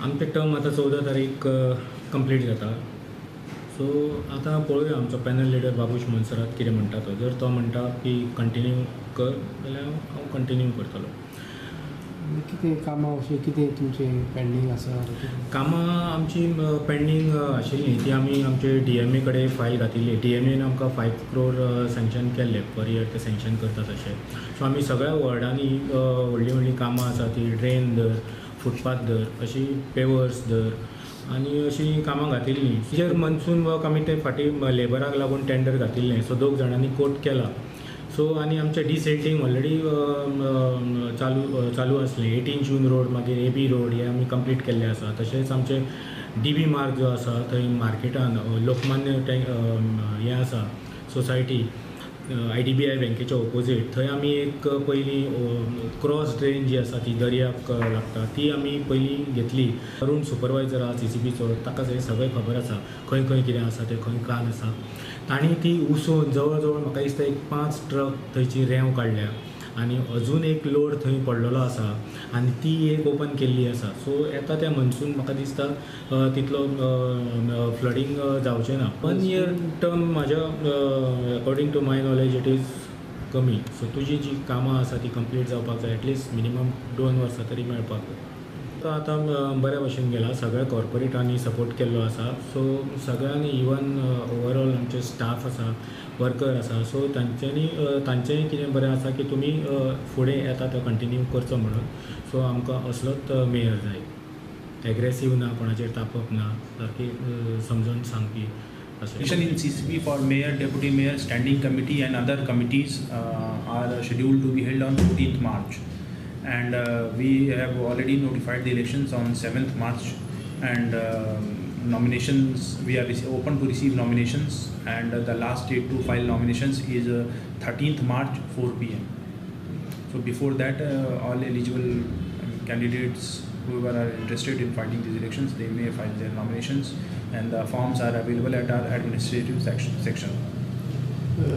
आमचे टर्म आतां 14 तारीख कंप्लीट जाता. सो आतां पळोवया आमचो पॅनल लिडर बाबूश मनसरात कितें म्हणटा तो. जर तो म्हणटा की कंटिन्यू कर जाल्यार हांव कंटिन्यू करतलो. कितें कामां अशें कितें तुमचें पेंडींग आसा? कामां आमची पेंडींग आशिल्लीं ती आमी आमचे DMA कडेन फायल घातिल्ली. DMAन आमकां 5 crore सँक्शन केल्ले पर इयर ते सँक्शन करता तशें. सो आमी सगळ्या वॉर्डांनी व्हडलीं व्हडलीं कामां आसा ती ड्रेन धर, फुटपाथ धर, अशी पेवर्स धर आनी अशीं कामां घातिल्लीं. तेजेर मनसून वर्क आमी ते फाटीं लेबराक लागून टेंडर घातिल्लें. सो 2 जाणांनी कोट केला. सो आनी आमचें डिसेल्टींग ऑलरेडी चालू आसलें. 18 जून रोड मागीर AB रोड हे आमी कंप्लीट केल्ले आसा. तशेंच आमचें DB मार्ग जो आसा थंय मार्केटान लोकमान्य हें आसा सोसायटी IDBI बँकेच्या ऑपोजीट थंय आमी एक पयलीं क्रॉस ड्रेन जी आसा ती दर्याक लागता ती आमी पयलीं घेतली. अरूण सुपरवायझर आहा CCBचो ताका सगळें खबर आसा खंय खंय कितें आसा तें खंय कान आसा. तांणी ती उसोवन जवळ जवळ म्हाका दिसता एक 5 ट्रक थंयची रेंव काडल्या आनी अजून एक लोड थंय पडलेलो आसा आनी ती एक ओपन केल्ली आसा. सो येता त्या मनसून म्हाका दिसता तितलो फ्लडींग जावचें ना. 1 year टर्म म्हाज्या according to my knowledge it is कमी. सो तुजी जी कामां आसा ती कंप्लीट जावपाक जाय एटलिस्ट मिनिमम 2 वर्सां तरी मेळपाक जाय. तो आतां बऱ्या भशेन गेला. सगळ्या कॉर्पोरेटांनी सपोर्ट केल्लो आसा. सो सगळ्यांनी इवन ओवरऑल आमचे स्टाफ आसा वर्कर आसा सो तांचेंय कितें बरें आसा की तुमी फुडें येता तो कंटिन्यू करचो म्हणून. सो आमकां असलोच मेयर जाय. एग्रेसीव ना, कोणाचेर तापप ना, सारकी समजून सांगपी अशें. Election in CCB for mayor, deputy mayor, standing committee and other committees are scheduled to be held on 14th March. And we have already notified the elections on 7th March. And nominations, we are open to receive nominations. And the last date to file nominations is 13th March, 4 p.m. So before that, all eligible candidates whoever are interested in fighting these elections, they may file their nominations, and the forms are available at our administrative section.